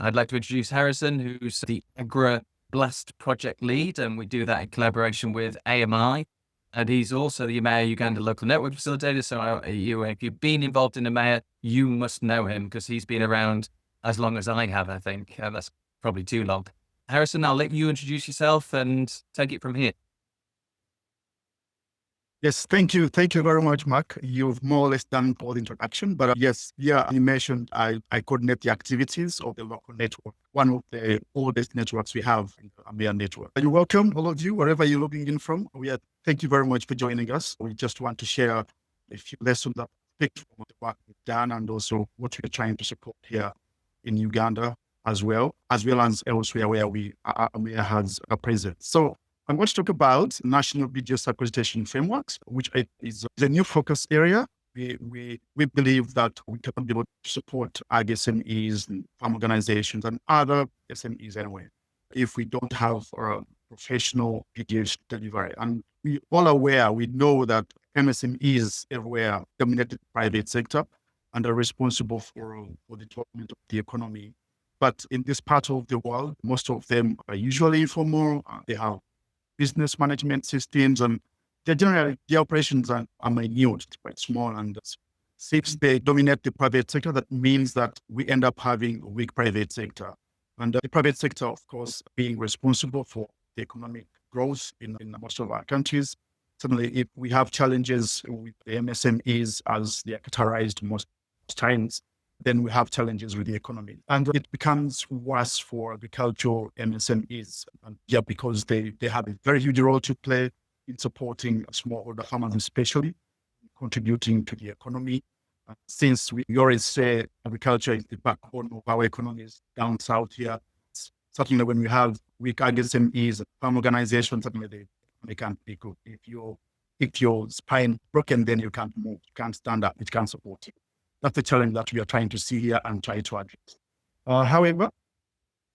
I'd like to introduce Harrison, who's the Blast project lead, and we do that in collaboration with AMI. And he's also the AMEA Uganda local network facilitator. So if you've been involved in AMEA, you must know him because he's been around as long as I have, I think. That's probably too long. Harrison, I'll let you introduce yourself and take it from here. Yes, thank you. Thank you very much, Mark. You've more or less done all the introduction, but yes, yeah, you mentioned I coordinate the activities of the local network, one of the oldest networks we have in the AMEA network. You're welcome, all of you, wherever you're logging in from. Thank you very much for joining us. We just want to share a few lessons that pick from the work we've done and also what we're trying to support here in Uganda as well as elsewhere where AMEA has a presence. So I'm going to talk about National BDS Accreditation Frameworks, which is a new focus area. We believe that we can be able to support SMEs, and farm organizations, and other SMEs anyway, if we don't have a professional BDS delivery. And we all aware, we know that MSMEs everywhere dominate the private sector and are responsible for the development of the economy. But in this part of the world, most of them are usually informal. They have business management systems, and their operations are minute, quite small. And since they dominate the private sector, that means that we end up having a weak private sector. And the private sector, of course, being responsible for the economic growth in most of our countries. Certainly, if we have challenges with the MSMEs as they are categorized most times, then we have challenges with the economy. And it becomes worse for agricultural MSMEs, because they have a very huge role to play in supporting smallholder farmers, especially contributing to the economy. Since we always say agriculture is the backbone of our economies down south here, certainly when we have weak MSMEs, farm organizations, certainly they can't be good. If your spine broken, then you can't move, you can't stand up, it can't support you. That's the challenge that we are trying to see here and try to address. However,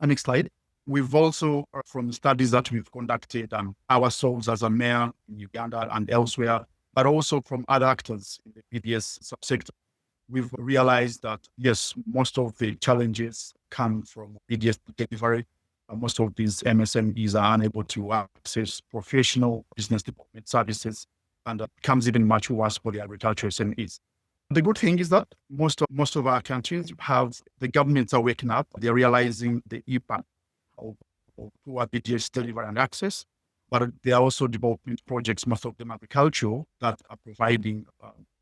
next slide. We've also, from studies that we've conducted ourselves as AMEA in Uganda and elsewhere, but also from other actors in the BDS subsector, we've realized that, yes, most of the challenges come from BDS delivery. Most of these MSMEs are unable to access professional business development services, and it becomes even much worse for the agricultural SMEs. The good thing is that most of our countries the governments are waking up. They're realizing the impact of poor BDS delivery and access, but they are also developing projects, most of them agricultural, that are providing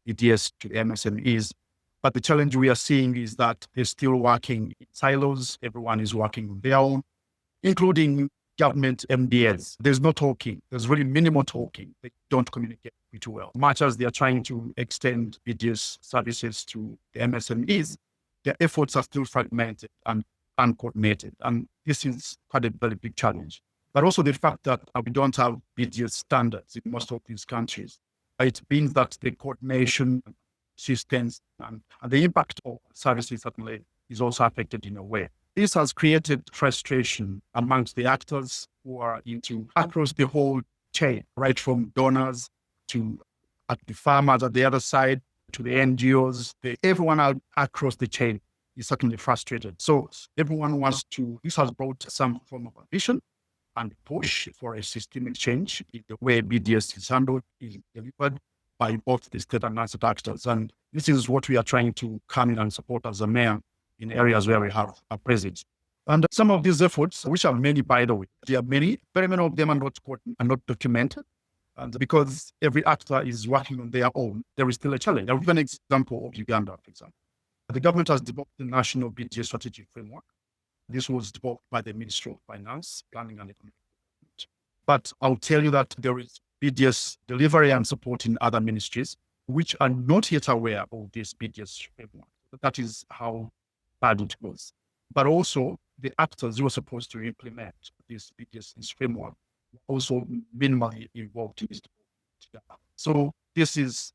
BDS to the MSMEs. But the challenge we are seeing is that they're still working in silos. Everyone is working on their own, including government MDS. There's no talking. There's really minimal talking. They don't communicate pretty well. Much as they are trying to extend BDS services to the MSMEs, their efforts are still fragmented and uncoordinated. And this is quite a very big challenge. But also the fact that we don't have BDS standards in most of these countries. It means that the coordination systems and the impact of services certainly is also affected in a way. This has created frustration amongst the actors who are across the whole chain, right from donors to the farmers at the other side, to the NGOs. Everyone across the chain is certainly frustrated. So everyone this has brought some form of ambition and push for a systemic change in the way BDS is handled, is delivered by both the state and national actors. And this is what we are trying to come in and support as AMEA in areas where we have a presence. And some of these efforts, which are many, by the way, there are many, very many of them are not documented. And because every actor is working on their own, there is still a challenge. I'll give an example of Uganda, for example. The government has developed the National BDS Strategic Framework. This was developed by the Ministry of Finance, Planning and Economic Development. But I'll tell you that there is BDS delivery and support in other ministries, which are not yet aware of this BDS framework. That is how bad it was. But also the actors who were supposed to implement this framework also minimally involved in this. So this is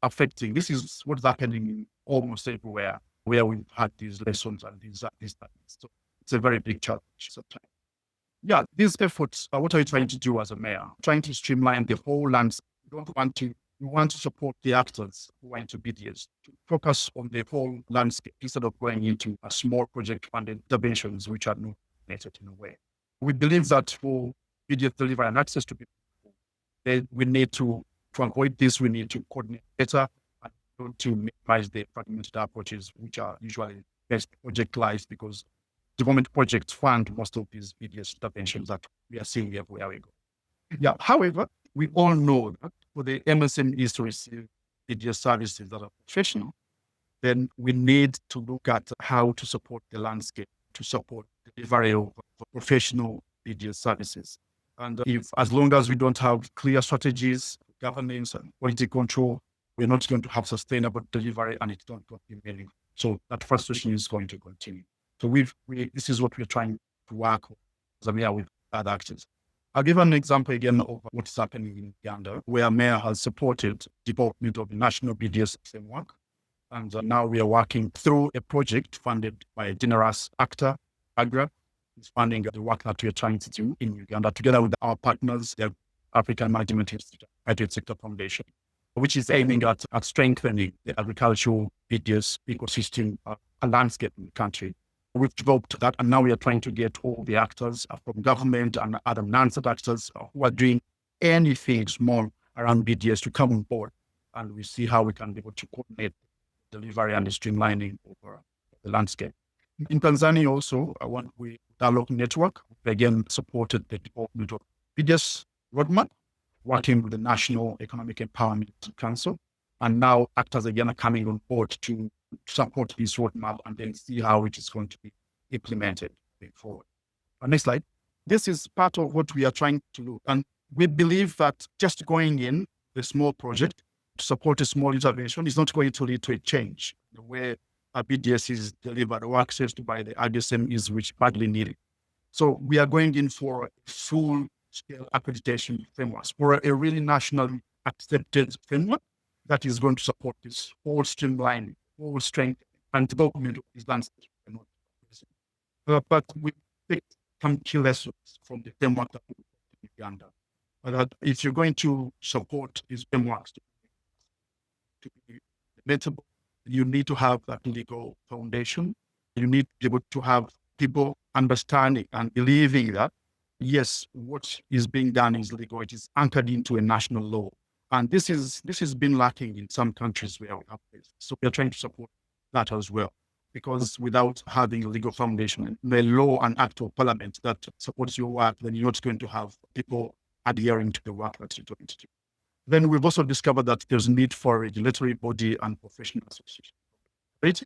what's happening in almost everywhere where we've had these lessons and these studies. So it's a very big challenge sometimes. These efforts, what are you trying to do as AMEA? Trying to streamline the whole landscape. We don't want to we want to support the actors who are into BDS to focus on the whole landscape instead of going into a small project-funded interventions which are not coordinated in a way. We believe that for BDS delivery and access to people, we need to avoid this, we need to coordinate better and to minimize the fragmented approaches, which are usually best project-wise, because development projects fund most of these BDS interventions that we are seeing everywhere we go. Yeah. However, we all know that for the MSMEs to receive BDS services that are professional, then we need to look at how to support the landscape, to support the delivery of professional BDS services. And if, as long as we don't have clear strategies, governance and quality control, we're not going to have sustainable delivery and it's not going to be meaningful. So that frustration is going to continue. So this is what we're trying to work with, as AMEA with other actors. I'll give an example again of what's happening in Uganda, where AMEA has supported development of the National BDS Framework. And now we are working through a project funded by a generous actor, AGRA. It's funding the work that we are trying to do in Uganda together with our partners, the African Management Institute, Private Sector Foundation, which is aiming at strengthening the agricultural BDS ecosystem landscape in the country. We've developed that, and now we are trying to get all the actors from government and other non-state actors who are doing anything small around BDS to come on board, and we see how we can be able to coordinate delivery and the streamlining over the landscape. In Tanzania also, we dialogue network, we again supported the development of BDS roadmap, working with the National Economic Empowerment Council, and now actors again are coming on board to support this roadmap and then see how it is going to be implemented going forward. Next slide. This is part of what we are trying to do. And we believe that just going in a small project to support a small intervention is not going to lead to a change the way a BDS is delivered or access to by the RDSM is which badly needed. So we are going in for a full scale accreditation frameworks, for a really nationally accepted framework that is going to support this whole streamlining, whole strength and development of these landscapes. But we picked some key lessons from the framework that we put in Uganda. That if you're going to support these frameworks to be implementable, you need to have that legal foundation. You need to be able to have people understanding and believing that, yes, what is being done is legal. It is anchored into a national law. And this has been lacking in some countries where we have this. So we are trying to support that as well, because without having a legal foundation, the law and act of parliament that supports your work, then you're not going to have people adhering to the work that you're doing to do. Then we've also discovered that there's a need for a regulatory body and professional association. Right?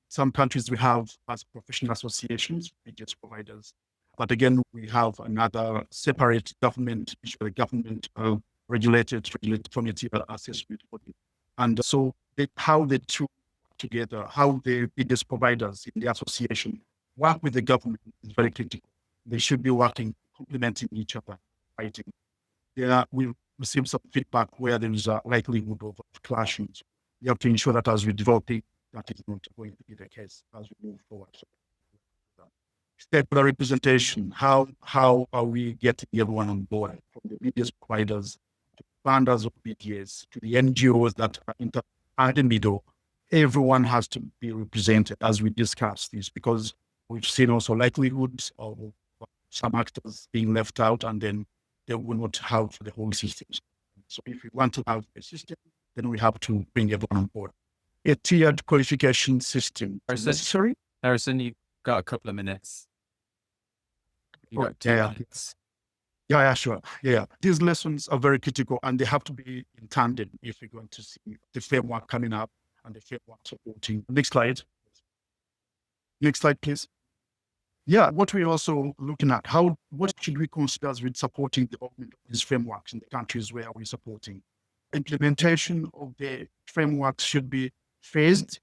Some countries we have as professional associations, BDS providers, but again, we have another separate government, usually government regulated community assessment body. And so how the two together, how the BDS providers in the association work with the government is very critical. They should be working, complementing each other, fighting. We've received some feedback where there is a likelihood of clashes. You have to ensure that as we develop it, that is not going to be the case as we move forward. So, stakeholder representation, how are we getting everyone on board, from the BDS providers to funders of BDS to the NGOs that are in the middle? Everyone has to be represented as we discuss this, because we've seen also likelihoods of some actors being left out, and then they will not have the whole system. So if we want to have a system, then we have to bring everyone on board. A tiered qualification system is necessary. Harrison, you've got a couple of minutes. You've got 2 minutes. Yeah, sure. Yeah, these lessons are very critical, and they have to be in tandem if we're going to see the framework coming up and the framework supporting. Next slide. Next slide, please. Yeah, what we're also looking at, what should we consider as with supporting the development of these frameworks in the countries where we're supporting? Implementation of the frameworks should be phased.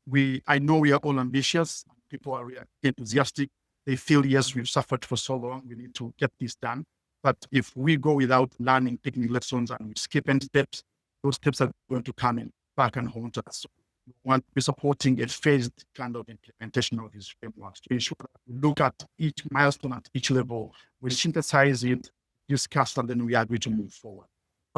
I know we are all ambitious. People are really enthusiastic. They feel, yes, we've suffered for so long. We need to get this done. But if we go without learning, taking lessons, and we skip any steps, those steps are going to come in back and haunt us. So we want to be supporting a phased kind of implementation of these frameworks to ensure that we look at each milestone at each level, we synthesize it, discuss, and then we agree to move forward.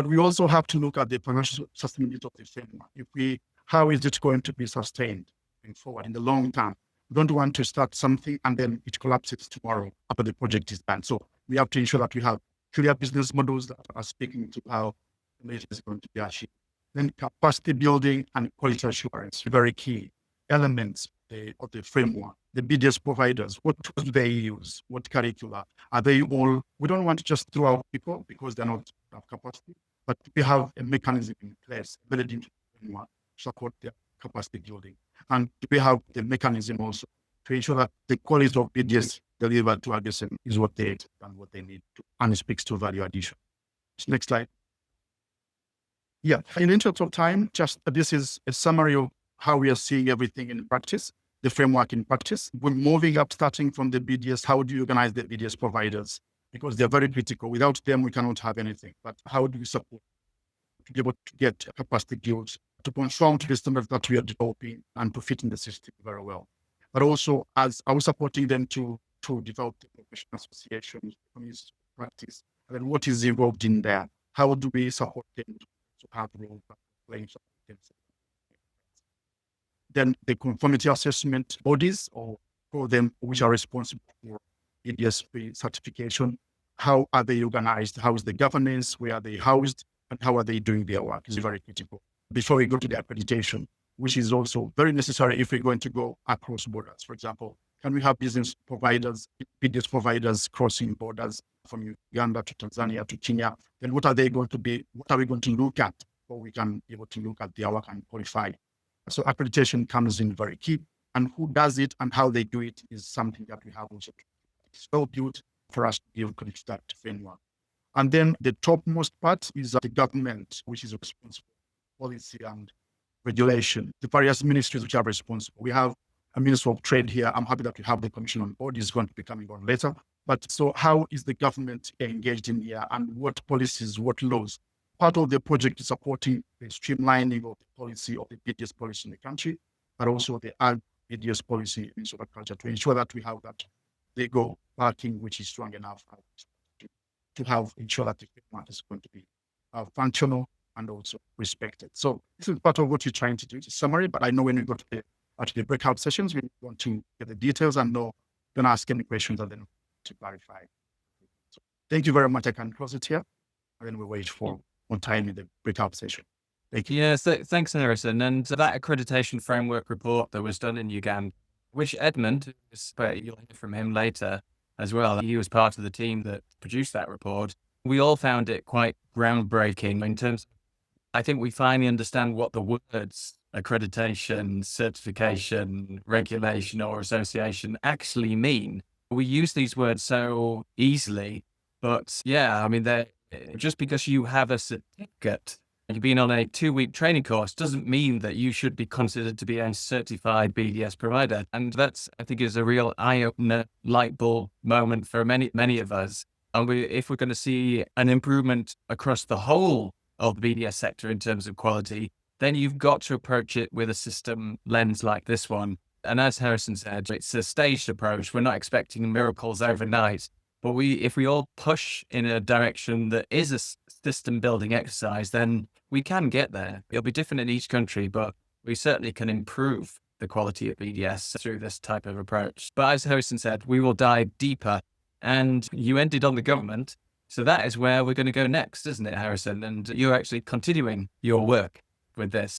But we also have to look at the financial sustainability of the framework. How is it going to be sustained going forward in the long term? We don't want to start something and then it collapses tomorrow after the project is done. So we have to ensure that we have clear business models that are speaking to how the measure is going to be achieved. Then capacity building and quality assurance, very key elements of the framework. The BDS providers, what tools do they use? What curricula? Are they all, we don't want to just throw out people because they're not have capacity, but we have a mechanism in place, ability to support their capacity building. And we have the mechanism also to ensure that the quality of BDS delivered to AGSM is what they expect and what they need to, and it speaks to value addition. Next slide. Yeah, in the interest of time, this is a summary of how we are seeing everything in practice, the framework in practice. We're moving up, starting from the BDS. How do you organize the BDS providers? Because they're very critical. Without them, we cannot have anything. But how do we support to be able to get capacity builds, to conform to the standards that we are developing and to fit in the system very well? But also, as are we supporting them to develop the professional associations, community practice, and then what is involved in there? How do we support them to have roles that playing themselves? Then the conformity assessment bodies, or for them, which are responsible for EDSP certification. How are they organized? How is the governance? Where are they housed? And how are they doing their work? Is very critical before we go to the accreditation, which is also very necessary if we're going to go across borders. For example, can we have business providers, BDS providers crossing borders from Uganda to Tanzania to Kenya? Then what are they going to be? What are we going to look at before we can be able to look at their work and qualify? So accreditation comes in very key, and who does it and how they do it is something that we have also. It's well built for us to be able to reach that framework. And then the topmost part is the government, which is responsible for policy and regulation, the various ministries which are responsible. We have a Minister of Trade here. I'm happy that we have the Commission on board. It's going to be coming on later. But so how is the government engaged in here, and what policies, what laws? Part of the project is supporting the streamlining of the policy of the BDS policy in the country, but also the BDS policy in solar culture to ensure that we have that legal backing which is strong enough to have ensure that the framework is going to be functional and also respected. So this is part of what you're trying to do. It's a summary, but I know when we go to the breakout sessions, we want to get the details and know, don't ask any questions and then to clarify. So thank you very much. I can close it here, and then we wait for on time in the breakout session. Thank you. Yes, thanks, Harrison. And that accreditation framework report that was done in Uganda, which Edmund, you'll hear from him later as well. He was part of the team that produced that report. We all found it quite groundbreaking in terms of, I think we finally understand what the words accreditation, certification, regulation, or association actually mean. We use these words so easily, but yeah, I mean, just because you have a certificate, you've been on a 2-week training course, doesn't mean that you should be considered to be a certified BDS provider. And that's, I think, is a real eye-opener, light bulb moment for many of us. And if we're going to see an improvement across the whole of the BDS sector in terms of quality, then you've got to approach it with a system lens like this one. And as Harrison said, it's a staged approach. We're not expecting miracles overnight. But if we all push in a direction that is a system building exercise, then we can get there. It'll be different in each country, but we certainly can improve the quality of BDS through this type of approach. But as Harrison said, we will dive deeper. And you ended on the government. So that is where we're going to go next, isn't it, Harrison? And you're actually continuing your work with this.